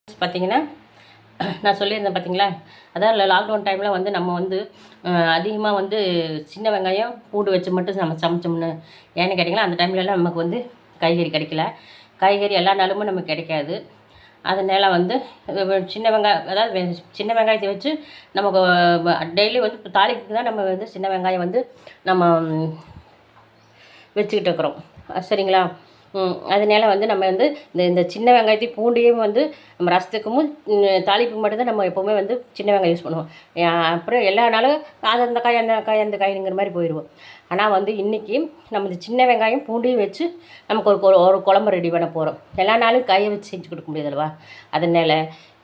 பார்த்தீங்கன்னா நான் சொல்லியிருந்தேன் பார்த்தீங்களா, அதான் லாக்டவுன் டைமில் வந்து நம்ம வந்து அதிகமாக வந்து சின்ன வெங்காயம் பூண்டு வச்சு மட்டும் நம்ம சமைச்சோம்னு. ஏன்னு கேட்டிங்கன்னா, அந்த டைம்லலாம் நமக்கு வந்து காய்கறி கிடைக்கல. காய்கறி எல்லா நாளுமே நமக்கு கிடைக்காது. அதனால வந்து சின்ன வெங்காயம், அதாவது சின்ன வெங்காயத்தை வச்சு நமக்கு டெய்லி வந்து தாளிப்புக்கு தான் நம்ம வந்து சின்ன வெங்காயம் வந்து நம்ம வச்சுக்கிட்டு இருக்கிறோம். சரிங்களா? அதனால வந்து நம்ம வந்து இந்த சின்ன வெங்காயத்தையும் பூண்டையும் வந்து நம்ம ரசத்துக்கும் தாளிப்புக்கு மட்டும்தான் நம்ம எப்போவுமே வந்து சின்ன வெங்காயம் யூஸ் பண்ணுவோம். அப்புறம் எல்லா நாளும் அது அந்த காய் அந்த காய் அந்த காய்ங்கிற மாதிரி போயிடுவோம். ஆனால் வந்து இன்றைக்கி நம்ம இந்த சின்ன வெங்காயம் பூண்டையும் வச்சு நமக்கு ஒரு குழம்பு ரெடி பண்ண போகிறோம். எல்லா நாளும் காயை வச்சு செஞ்சு கொடுக்க முடியாதுல்வா? அதனால்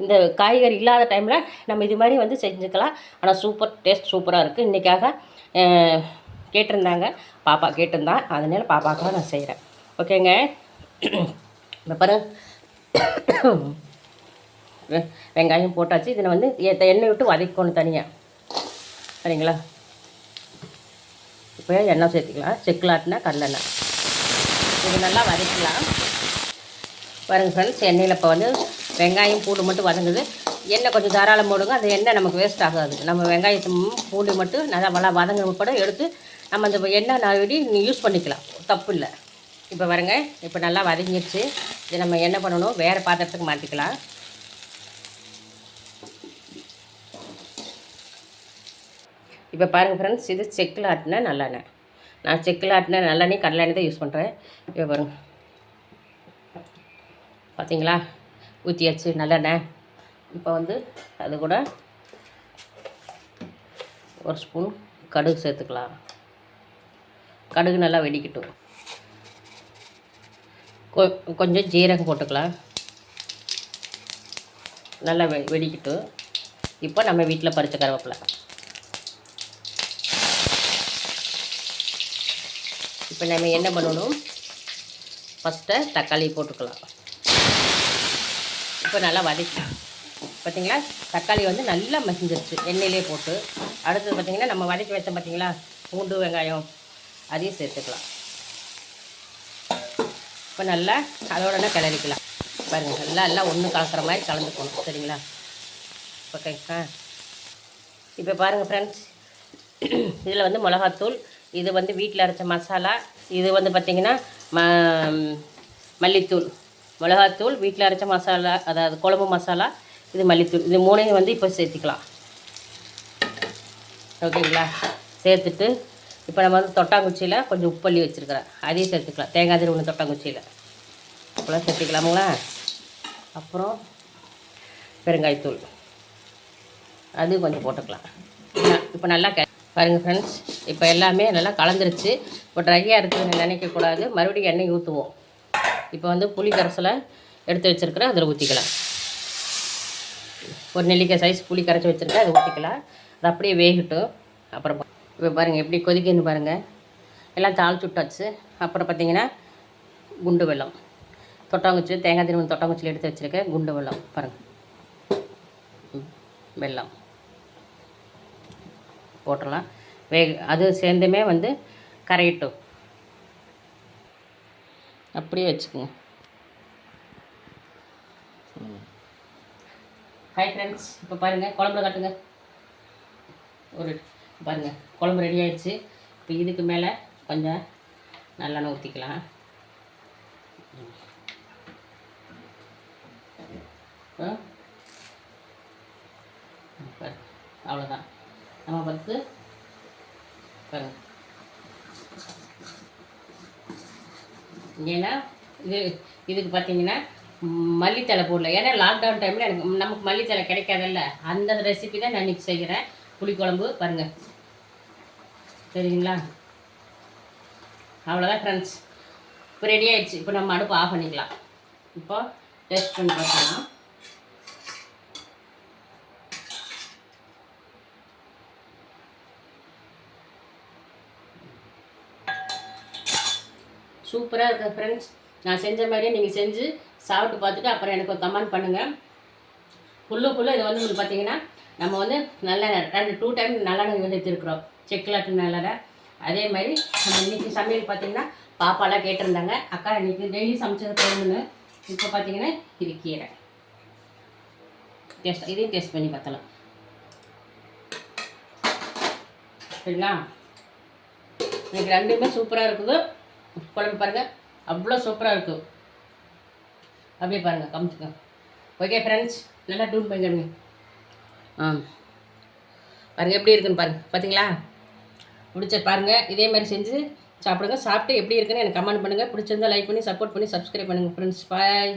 இந்த காய்கறி இல்லாத டைமில் நம்ம இது மாதிரி வந்து செஞ்சுக்கலாம். ஆனால் டேஸ்ட் சூப்பராக இருக்குது. இன்றைக்காக கேட்டிருந்தாங்க, பாப்பா கேட்டிருந்தான். அதனால பாப்பாக்காக நான் செய்கிறேன். ஓகேங்க. இப்போ பாருங்க, வெங்காயம் போட்டாச்சு. இதில் வந்து எண்ணெய் விட்டு வதக்கணும் தனியாக. சரிங்களா? இப்போ எண்ணெய் சேர்த்துக்கலாம். செக்குலாட்டினா கடலெண்ணெய். இது நல்லா வதக்கலாம். பாருங்கள் ஃப்ரெண்ட்ஸ், எண்ணெயில் இப்போ வந்து வெங்காயம் பூண்டு மட்டும் வதங்குது. எண்ணெய் கொஞ்சம் தாராளம் போடுங்க. அந்த எண்ணெய் நமக்கு வேஸ்ட் ஆகாது. நம்ம வெங்காயத்தை பூண்டு மட்டும் நல்லா வதங்க கூட எடுத்து நம்ம அந்த எண்ணெய் நழுவி யூஸ் பண்ணிக்கலாம், தப்பு இல்லை. இப்போ பாருங்க, இப்போ நல்லா வதங்கிடுச்சு. இது நம்ம என்ன பண்ணணும், வேறு பாத்திரத்துக்கு மாற்றிக்கலாம். இப்போ பாருங்கள் ஃப்ரெண்ட்ஸ், இது செக்கில் ஆட்டின நல்லெண்ணெய். நான் செக்கில் ஆட்டின நல்லெண்ணெய் கடலெண்ணெய் தான் யூஸ் பண்ணுறேன். இப்போ பாருங்க, பார்த்தீங்களா, ஊற்றியாச்சு நல்லெண்ணெய். இப்போ வந்து அது கூட ஒரு ஸ்பூன் கடுகு சேர்த்துக்கலாம். கடுகு நல்லா வெடிக்கட்டும். கொஞ்சம் ஜீரகம் போட்டுக்கலாம். நல்லா வெடிக்கட்டும். இப்போ நம்ம வீட்டில் பறித்த கருவேப்பிலை. இப்போ நம்ம என்ன பண்ணணும், ஃபஸ்ட்டு தக்காளி போட்டுக்கலாம். இப்போ நல்லா வதக்கலாம். பார்த்திங்களா, தக்காளி வந்து நல்லா மசிஞ்சிருச்சு எண்ணெயிலே போட்டு. அடுத்தது பார்த்திங்கன்னா, நம்ம வதக்கி வச்சோம் பார்த்திங்களா பூண்டு வெங்காயம், அதையும் சேர்த்துக்கலாம். இப்போ நல்லா அதோடனே கிளறிக்கலாம். பாருங்கள், எல்லாம் ஒன்று கலக்கிற மாதிரி கலந்துக்கணும். சரிங்களா? ஓகேக்கா. இப்போ பாருங்கள் ஃப்ரெண்ட்ஸ், இதில் வந்து மிளகாத்தூள், இது வந்து வீட்டில் அரைச்ச மசாலா, இது வந்து பார்த்திங்கன்னா மல்லித்தூள். மிளகாத்தூள், வீட்டில் அரைச்ச மசாலா, அதாவது குழம்பு மசாலா, இது மல்லித்தூள். இது மூணையும் வந்து இப்போ சேர்த்துக்கலாம். ஓகேங்களா? சேர்த்துட்டு இப்போ நம்ம வந்து தொட்டாங்குச்சியில் கொஞ்சம் உப்பள்ளி வச்சுருக்கிறேன், அதையும் சேர்த்துக்கலாம். தேங்காய் திருவண்ணு தொட்டாங்குச்சியில் இப்போலாம் சேர்த்துக்கலாமுங்களா? அப்புறம் பெருங்காயத்தூள், அது கொஞ்சம் போட்டுக்கலாம். இப்போ நல்லா பாருங்கள் ஃப்ரெண்ட்ஸ், இப்போ எல்லாமே நல்லா கலந்துருச்சு. இப்போ ட்ரையாக இருக்குதுன்னு நினைக்கக்கூடாது. மறுபடியும் எண்ணெய் ஊற்றுவோம். இப்போ வந்து புளி கரைசலை எடுத்து வச்சுருக்கிறேன், அதில் ஊற்றிக்கலாம். ஒரு நெல்லிக்காய் சைஸ் புளி கரைச்சி வச்சுருக்கேன், அதை ஊற்றிக்கலாம். அது அப்படியே வேகட்டும். அப்புறம் இப்போ பாருங்கள் எப்படி கொதிக்குன்னு பாருங்கள். எல்லாம் தாளிச்சு விட்டாச்சு. அப்புறம் பார்த்திங்கன்னா குண்டு வெல்லம், தொட்டாங்குச்சி, தேங்காய் திருவண்ணு தொட்டாங்குச்சியில் எடுத்து வச்சுருக்கேன். குண்டு வெல்லம் பாருங்கள், வெல்லம் போட்டுடலாம். அது சேர்ந்துமே வந்து கரையட்டும். அப்படியே வச்சுக்கோங்க. ஹாய் ஃப்ரெண்ட்ஸ், இப்போ பாருங்கள், குழம்புல காட்டுங்க. பாருங்கள், குழம்பு ரெடி ஆகிடுச்சு. இப்போ இதுக்கு மேலே கொஞ்சம் நல்லெண்ணெய் ஊற்றிக்கலாம். அவ்வளோதான். நம்ம வந்து பாருங்கள், ஏன்னா இதுக்கு பார்த்தீங்கன்னா மல்லித்தலை போடல. ஏன்னா லாக்டவுன் டைமில் நமக்கு மல்லித்தலை கிடைக்காதல்ல, அந்த ரெசிபி தான் நான் இன்றைக்கி செய்கிறேன். புளிக்குழம்பு பாருங்கள். சரிங்களா? அவ்வளோதான் ஃப்ரெண்ட்ஸ், இப்போ ரெடி ஆகிடுச்சு. இப்போ நம்ம அடுப்பு ஆஃப் பண்ணிக்கலாம். இப்போ டேஸ்ட் பண்ணி பார்க்கலாம். சூப்பராக இருக்குது ஃப்ரெண்ட்ஸ். நான் செஞ்ச மாதிரியே நீங்கள் செஞ்சு சாப்பிட்டு பார்த்துட்டு அப்புறம் எனக்கு ஒரு கமெண்ட் பண்ணுங்கள். ஃபுல்லுக்குள்ளே இது வந்து உங்களுக்கு பார்த்தீங்கன்னா நம்ம வந்து நல்லெண்ணெய் 2 டைம் நல்லெண்ணெய் சேர்த்துருக்குறோம், செக்குலாட்டு நல்லெண்ணெய். அதே மாதிரி நம்ம இன்றைக்கி சமையல் பார்த்திங்கன்னா பாப்பாலாம் கேட்டிருந்தாங்க, அக்கா இன்றைக்கி டெய்லி சமைச்சது போகணுன்னு. இப்போ பார்த்திங்கன்னா இது கீரை. இதையும் டேஸ்ட் பண்ணி பார்த்தலாம். சரிங்களா? எனக்கு ரெண்டுமே சூப்பராக இருக்குது. குழம்பு பாருங்கள், அவ்வளோ சூப்பராக இருக்குது. அப்படியே பாருங்கள், கமிச்சுங்க. ஓகே ஃப்ரெண்ட்ஸ், நல்லா டூன் பண்ணிக்கணுங்க. பாருங்கள் எப்படி இருக்குன்னு பாருங்கள். பார்த்தீங்களா? பிடிச்ச பாருங்கள், இதே மாதிரி செஞ்சு சாப்பிடுங்க. சாப்பிட்டு எப்படி இருக்குன்னு எனக்கு கமெண்ட் பண்ணுங்கள். பிடிச்சிருந்தா லைக் பண்ணி சப்போர்ட் பண்ணி சப்ஸ்கிரைப் பண்ணுங்கள் ஃப்ரெண்ட்ஸ். பாய்.